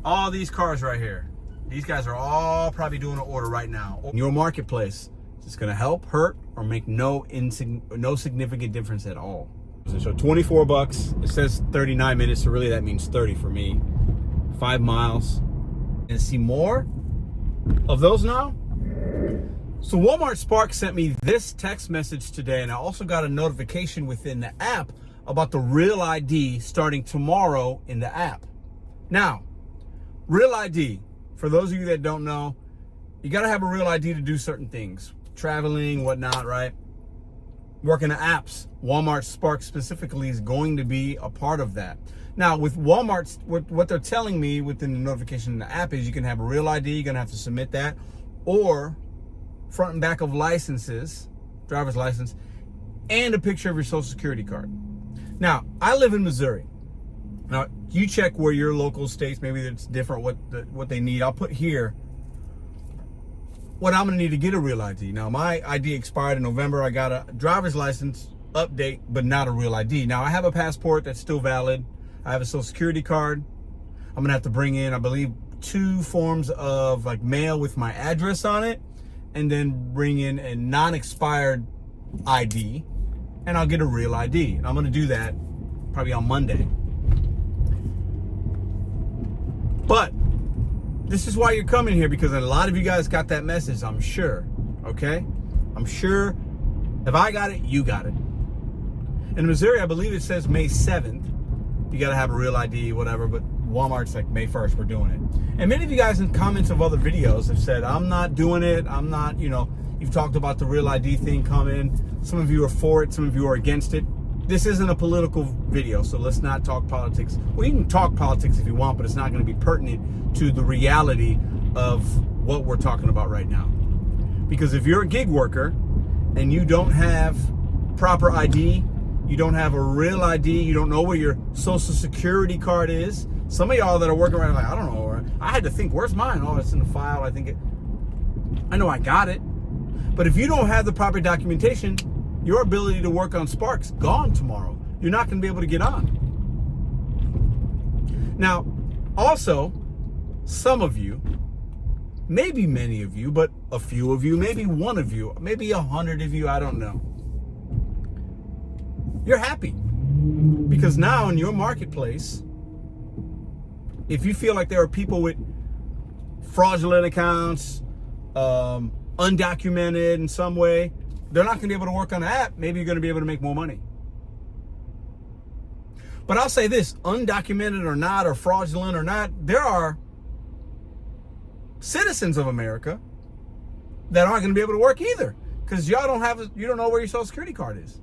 all these cars right here. These guys are all probably doing an order right now. In your marketplace, it's going to help, hurt, or make no significant difference at all. So 24 bucks. It says 39 minutes, so really that means 30 for me. 5 miles. And see more of those now? So Walmart Spark sent me this text message today, and I also got a notification within the app about the Real ID starting tomorrow in the app. Now, Real ID, for those of you that don't know, you got to have a Real ID to do certain things. Traveling, whatnot, right? Working the apps. Walmart Spark specifically is going to be a part of that. Now, with Walmart, what they're telling me within the notification in the app is you can have a Real ID, you're going to have to submit that, or front and back of licenses, driver's license, and a picture of your social security card. Now, I live in Missouri. Now, you check where your local states, maybe it's different what they need. I'll put here what I'm gonna need to get a Real ID. Now, my ID expired in November. I got a driver's license update, but not a Real ID. Now, I have a passport that's still valid. I have a social security card. I'm gonna have to bring in, I believe, 2 forms of like mail with my address on it, and then bring in a non-expired ID, and I'll get a Real ID. And I'm gonna do that probably on Monday. But this is why you're coming here, because a lot of you guys got that message, I'm sure, okay? I'm sure if I got it, you got it. In Missouri, I believe it says May 7th. You gotta have a Real ID, whatever, but Walmart's like May 1st, we're doing it. And many of you guys in comments of other videos have said, I'm not doing it, I'm not, you've talked about the Real ID thing coming. Some of you are for it, some of you are against it. This isn't a political video, so let's not talk politics. Well, you can talk politics if you want, but it's not gonna be pertinent to the reality of what we're talking about right now. Because if you're a gig worker and you don't have proper ID, you don't have a Real ID, you don't know where your social security card is. Some of y'all that are working around like, I don't know, or I had to think, where's mine? Oh, it's in the file, I know I got it. But if you don't have the proper documentation, your ability to work on Spark's gone tomorrow. You're not gonna be able to get on. Now, also, some of you, maybe many of you, but a few of you, maybe one of you, maybe 100 of you, I don't know. You're happy because now in your marketplace, if you feel like there are people with fraudulent accounts, undocumented in some way, they're not gonna be able to work on the app. Maybe you're gonna be able to make more money. But I'll say this, undocumented or not, or fraudulent or not, there are citizens of America that aren't gonna be able to work either, because you don't know where your social security card is,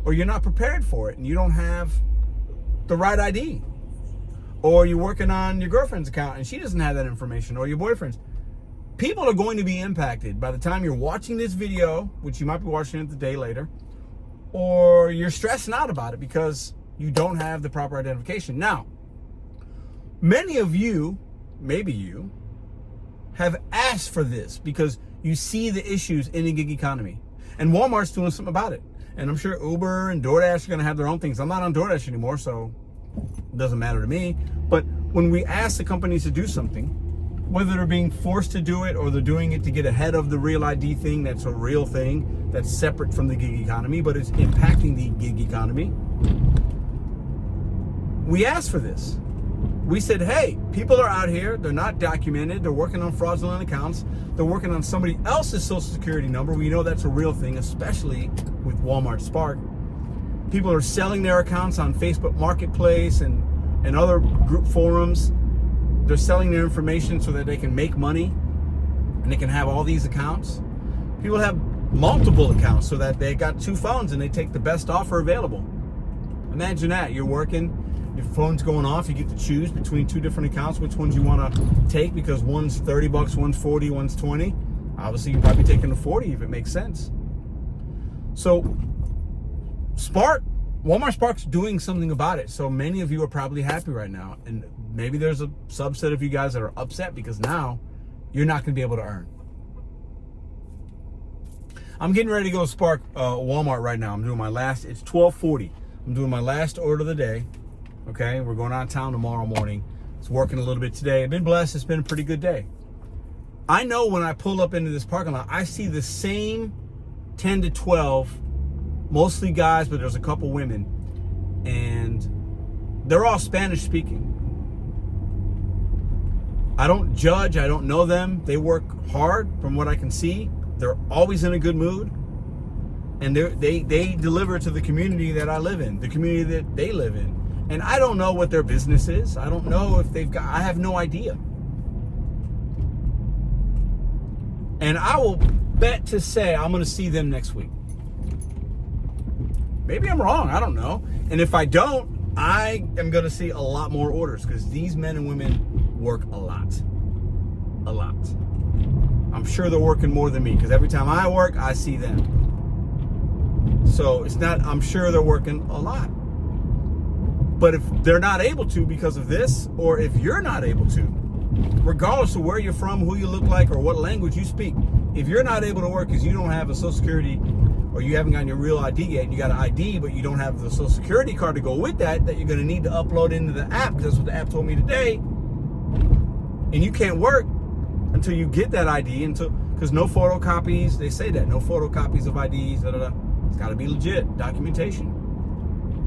or you're not prepared for it and you don't have the right ID, or you're working on your girlfriend's account and she doesn't have that information, or your boyfriend's. People are going to be impacted by the time you're watching this video, which you might be watching it the day later, or you're stressing out about it because you don't have the proper identification. Now, many of you, maybe you, have asked for this because you see the issues in the gig economy. And Walmart's doing something about it. And I'm sure Uber and DoorDash are going to have their own things. I'm not on DoorDash anymore, so it doesn't matter to me. But when we ask the companies to do something, whether they're being forced to do it or they're doing it to get ahead of the Real ID thing, that's a real thing, that's separate from the gig economy, but it's impacting the gig economy. We asked for this. We said, hey, people are out here, they're not documented, they're working on fraudulent accounts, they're working on somebody else's social security number. We know that's a real thing, especially with Walmart Spark. People are selling their accounts on Facebook Marketplace and other group forums. They're selling their information so that they can make money and they can have all these accounts. People have multiple accounts so that they got 2 phones and they take the best offer available. Imagine that, you're working, your phone's going off, you get to choose between 2 different accounts, which ones you want to take, because one's 30 bucks, one's 40, one's 20. Obviously, you're probably taking the 40 if it makes sense. So, Walmart Spark's doing something about it. So many of you are probably happy right now. And maybe there's a subset of you guys that are upset because now you're not going to be able to earn. I'm getting ready to go to Walmart right now. I'm doing my last, it's 12:40. I'm doing my last order of the day. Okay, we're going out of town tomorrow morning. It's working a little bit today. I've been blessed. It's been a pretty good day. I know when I pull up into this parking lot, I see the same 10 to 12, mostly guys, but there's a couple women, and they're all Spanish speaking. I don't judge. I don't know them. They work hard from what I can see. They're always in a good mood. And they deliver to the community that I live in, the community that they live in. And I don't know what their business is. I don't know if they've got, I have no idea. And I will bet to say I'm going to see them next week. Maybe I'm wrong. I don't know. And if I don't, I am going to see a lot more orders because these men and women work a lot. A lot. I'm sure they're working more than me because every time I work, I see them. So it's not, I'm sure they're working a lot. But if they're not able to because of this, or if you're not able to, regardless of where you're from, who you look like, or what language you speak, if you're not able to work because you don't have a Social Security, or you haven't gotten your real ID yet, and you got an ID, but you don't have the Social Security card to go with that you're going to need to upload into the app, because that's what the app told me today, and you can't work until you get that ID, because no photocopies, they say that, no photocopies of IDs, It's got to be legit documentation.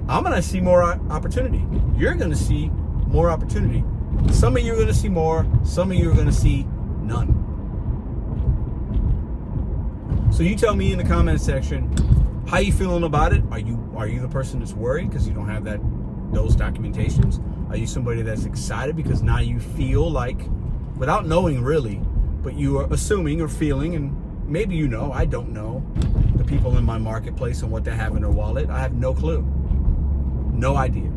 I'm going to see more opportunity. You're going to see more opportunity. Some of you are going to see more. Some of you are going to see none. So you tell me in the comment section, how you feeling about it? Are you the person that's worried because you don't have those documentations? Are you somebody that's excited because now you feel like, without knowing really, but you are assuming or feeling, and maybe you know, I don't know, the people in my marketplace and what they have in their wallet. I have no clue. No idea.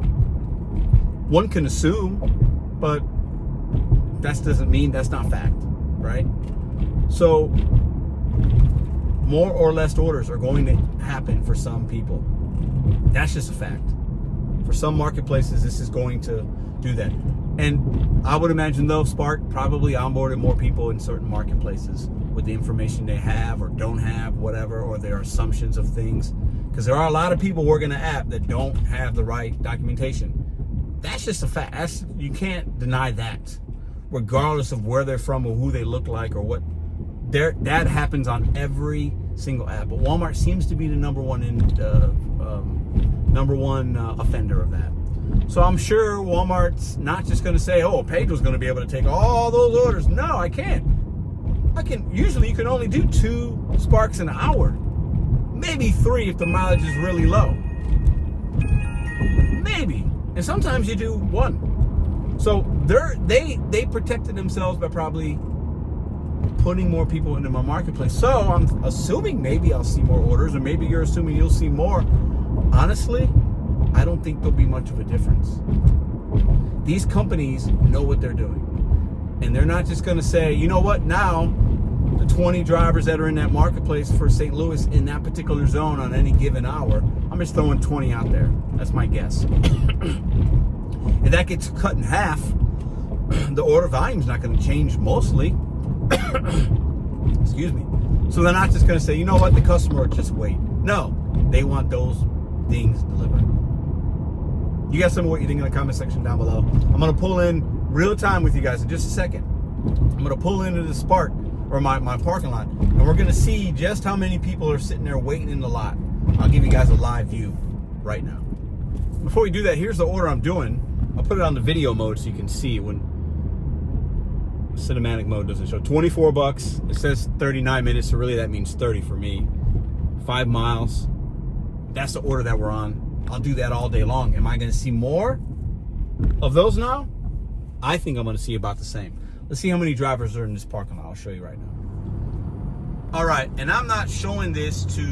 One can assume, but that doesn't mean that's not fact, right? So more or less orders are going to happen for some people. That's just a fact. For some marketplaces, this is going to do that. And I would imagine though, Spark probably onboarded more people in certain marketplaces with the information they have or don't have, whatever, or their assumptions of things. Because there are a lot of people working the app that don't have the right documentation. That's just a fact. You can't deny that, regardless of where they're from or who they look like or what. That happens on every single app. But Walmart seems to be the number one offender of that. So I'm sure Walmart's not just going to say, "Oh, Pedro's going to be able to take all those orders." No, I can't. Usually you can only do 2 Sparks an hour. Maybe 3 if the mileage is really low. Maybe. And sometimes you do 1. So they protected themselves by probably putting more people into my marketplace. So I'm assuming maybe I'll see more orders, or maybe you're assuming you'll see more. Honestly, I don't think there'll be much of a difference. These companies know what they're doing. And they're not just going to say, you know what, now the 20 drivers that are in that marketplace for St. Louis in that particular zone on any given hour, I'm just throwing 20 out there. That's my guess. If that gets cut in half, the order volume's not going to change mostly. Excuse me. So they're not just going to say, you know what, the customer will just wait. No, they want those things delivered. You guys tell me what you think in the comment section down below. I'm going to pull in real time with you guys in just a second. I'm going to pull into the Spark, or my parking lot, and we're going to see just how many people are sitting there waiting in the lot. I'll give you guys a live view right now. Before we do that, here's the order I'm doing. I'll put it on the video mode so you can see when cinematic mode doesn't show. 24 bucks. It says 39 minutes, so really that means 30 for me. 5 miles. That's the order that we're on. I'll do that all day long. Am I going to see more of those now? I think I'm going to see about the same. Let's see how many drivers are in this parking lot. I'll show you right now. All right, and I'm not showing this to,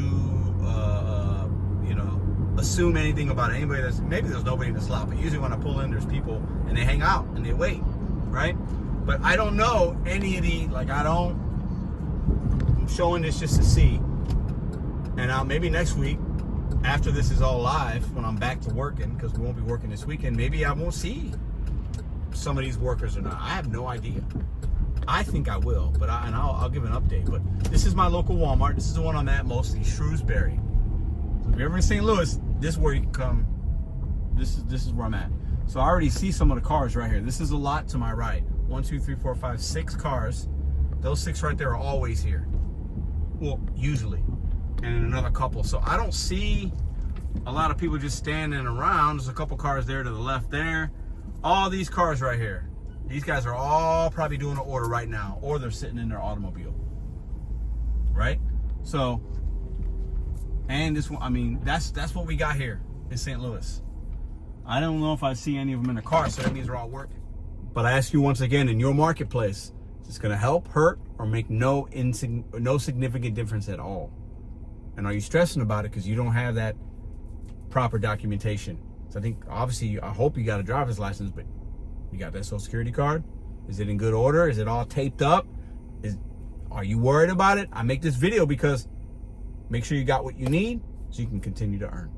assume anything about anybody. Maybe there's nobody in this lot, but usually when I pull in, there's people and they hang out and they wait, right? But I don't know any of the, I'm showing this just to see. And maybe next week, after this is all live, when I'm back to working, because we won't be working this weekend, maybe I won't see some of these workers or not. I have no idea. I think I will, but I'll give an update. But this is my local Walmart. This is the one I'm at mostly, Shrewsbury. So if you're ever in St. Louis, this is where you can come. This is where I'm at. So I already see some of the cars right here. This is a lot to my right. 1, 2, 3, 4, 5, 6 cars. Those 6 right there are always here. Well, usually. And another couple. So I don't see a lot of people just standing around. There's a couple cars there to the left there. All these cars right here. These guys are all probably doing an order right now, or they're sitting in their automobile. Right? So, and this one, I mean, that's what we got here in St. Louis. I don't know if I see any of them in the car, so that means they're all working. But I ask you once again, in your marketplace, is this going to help, hurt, or make no significant difference at all? And are you stressing about it because you don't have that proper documentation? So I think, obviously, I hope you got a driver's license, but you got that Social Security card? Is it in good order? Is it all taped up? Are you worried about it? I make this video because make sure you got what you need so you can continue to earn.